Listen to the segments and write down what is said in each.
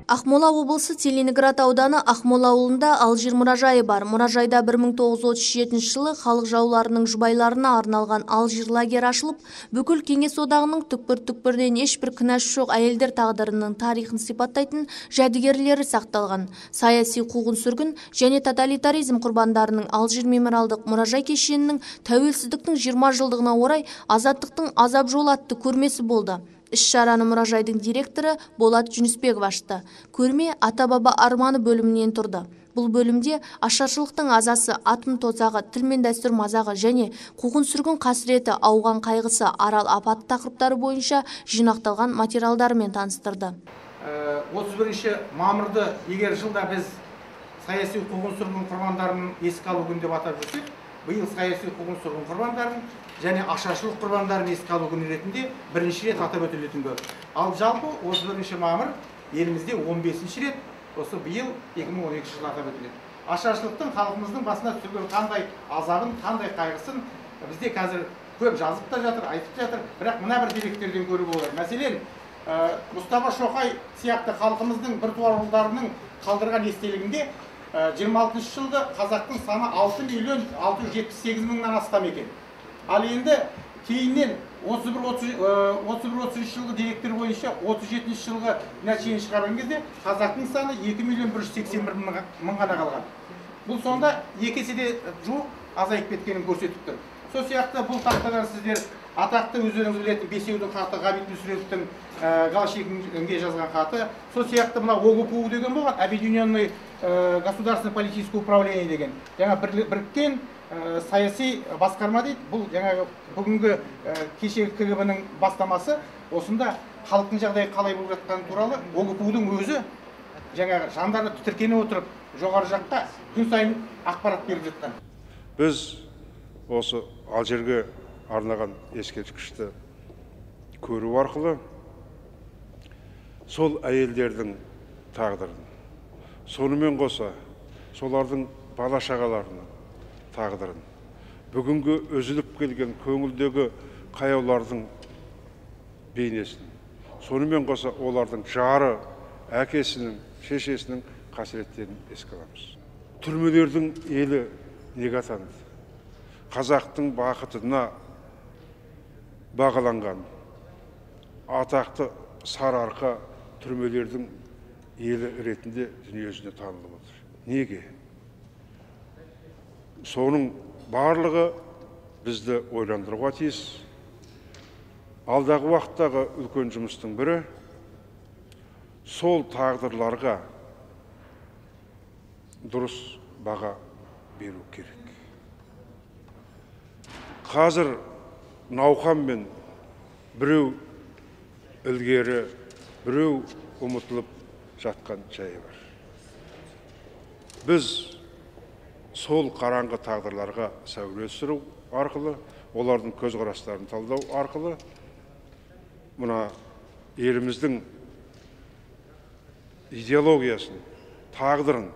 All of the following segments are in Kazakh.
Ақмола облысы Целиноград ауданы Ақмола ауылында Алжир мұражайы бар. Мұражайда 1937 жылы халық жауларының жұбайларына арналған Алжир лагері ашылып, бүкіл Кеңес одағының түкпір-түкпірден ешбір кінәсі жоқ әйелдер тағдырының тарихын сипаттайтын жәдігерлері сақталған. Саяси қуғын-сүргін және тоталитаризм құрбандарының Алжир мемориалдық мұражай кешенінің тәуелсіздіктің 20 жылдығына орай азаттықтың азап жолы атты көрмесі болды. Іс-шараны мұражайдың директоры Болат Жүнісбеков ашты. Көрме ата-баба арманы бөлімінен тұрды. Бұл бөлімде ашаршылықтың азасы, атом тозағы, тіл мен дәстүр мазағы және қуғын-сүргін қасіреті, ауған қайғысы, арал апаты тақырыптары бойынша жинақталған материалдармен таныстырды. 31 мамырды егер жылда біз саяси қуғын-сүргін құрбандарын еске алу күні деп атап жүрсек, биыл саяси қуғын-сүргін құрбандарын және ашаршылық құрбандарын еске алу күні ретінде бірінші рет атап өтілетін болды. Ал жалпы 31 мамыр елімізде 15 рет осы биыл 2012 жылы атап өтіледі. Ашаршылықтың халқымыздың басына түсірген қандай азабын, қандай қайғысын бізде қазір көп жазып та жатыр, айтып жатыр. Бірақ мына бір деректерден көруге болады. Мәселен, Мұстафа Шоқай сияқты халқымыздың біртуар ұлдарының қалдырған естелігінде 26 жылда қазақтың саны 6.678.000-нан астам екен. Ал енді кейіннен 31-33 жылғы деректер бойынша 37 жылғы нәтижені шығарған кезде қазақтың саны 2.181.000 ғана қалған. Бұл сонда екі еседе жуық азайып кеткенін көрсетіп тұр. Сол сияқты бұл тақтадан сіздер атақты өздеріңіз білетін Бесеудің хаты, Ғабит Мүсіреповтің Голощекинге жазған хаты, сол сияқты мына ОГПУ деген болған, Объединенный государственное политическое управление деген. Жаңа біріккен саяси басқарма дейді. Бұл жаңағы бүгінгі кешегі КГБ-нің бастамасы. Осында халықтың жағдайы қалай болып жатқаны туралы ОГПУ-дың өзі жаңағы жандарды тіркене отырып, жоғары жаққа күн сайын ақпарат беріп жатқан. Біз осы Алжирге арнаған ескерткішті көру арқылы сол әйелдердің тағдырын, сонымен қоса солардың бала-шағаларының тағдырын, бүгінгі үзіліп келген көңілдегі қаяулардың бейнесін, сонымен қоса олардың жары, әкесінің, шешесінің қасіреттерін еске аламыз. Түрмелердің елі неге атанды? Қазақтың бақытына бағаланған атақты Сарыарқа түрмелердің елі ретінде дүниежүзіне танылып отыр. Неге? Соның барлығы бізді ойландыруға тиіс. Алдағы уақыттағы үлкен жұмыстың бірі сол тағдырларға дұрыс баға беру керек. Қазір науқанмен біреу ілгері, біреу ұмытылып жатқан жайы бар. Біз сол қараңғы тағдырларға сәуле түсіру арқылы, олардың көзқарастарын талдау арқылы, мына еліміздің идеологиясын, тағдырын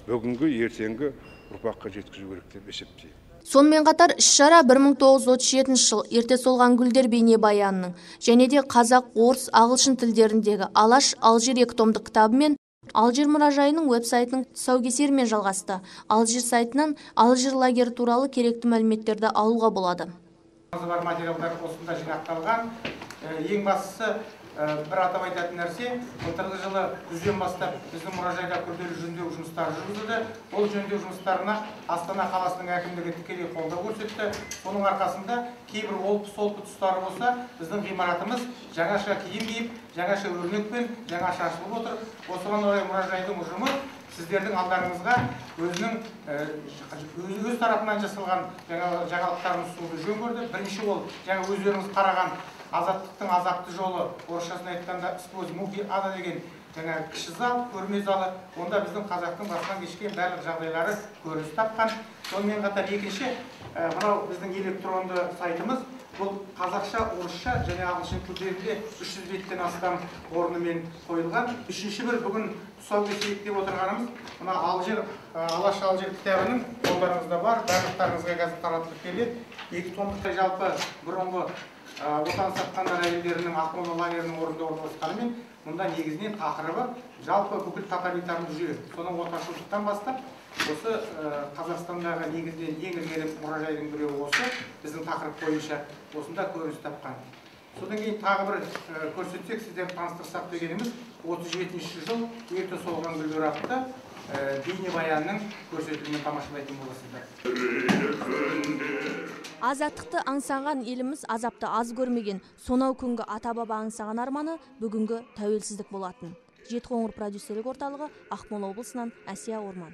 бүгінгі ертеңгі ұрпаққа жеткізу керек деп есептеймін. Сонымен қатар іс-шара 1937 жыл ерте солған гүлдер бейнебаянының және де қазақ, орыс, ағылшын тілдеріндегі Алаш Алжир 2 томдық кітабы мен Алжир мұражайының веб-сайтының тұсаукесерімен жалғасты. Алжир сайтынан Алжир лагері туралы керекті мәліметтерді алуға болады. Бар материалдар осында жинақталған. Ең бастысы бір атап айтатын нәрсе, былтырғы жылы күзден бастап біздің мұражайда күрделі жөндеу жұмыстары жүргізілді. Ол жөндеу жұмыстарына Астана қаласының әкімдігі тікелей қолдау көрсетті. Соның арқасында кейбір олпы-солпы тұстары болса, біздің ғимаратымыз жаңаша киім киіп, жаңаша өрнекпен, жаңаша ашылып отыр. Осыған орай мұражайдың ұжымы сіздердің алдарыңызға өз тарапынан жасалған жаңалықтарын ұсынуды жөн көрді. Бірінші ол жаңа өздеріңіз қараған азаттықтың азапты жолы, орысшасын айтқанда сквозь муки ада деген кіші зал, көрме залы. Онда біздің қазақтың басынан кешкен барлық жағдайлары көрініс тапқан. Сонымен қатар екінші, мынау біздің электронды сайтымыз. Бұл қазақша, орысша және ағылшын тілдерінде 300 беттен астам орнымен қойылған. Үшінші бір бүгін тұсаукесер деп отырғанымыз, мына Алаш Алжир кітабының қолдарыңызда бар, барлықтарыңызға қазір таратылып келеді. 2 томдықта жалпы бұрынғы отан сатқандар әйелдерінің Ақмола лагерінің орнында орналасқанымен, мұнда негізінен тақырыбы жалпы бүкіл тоталитарлық жүйе. Соның отаршылдықтан бастап, осы Қазақстандағы негізінен ең іргелі мұражайдың біреуі осы, біздің тақырып бойынша осында көрініс тапқан. Содан кейін тағы бір көрсетсек, сіздерді таныстырсақ дегеніміз 37-ші жыл ерте солған гүлдер атты бейнебаянның көрсетілімін тамашалайтын боласыздар. Азаттықты аңсаған еліміз азапты аз көрмеген, сонау күнгі ата-баба аңсаған арманы бүгінгі тәуелсіздік болатын. Жетіқоңыр продюсерлік орталығы, Ақмола облысынан Әсия Орман.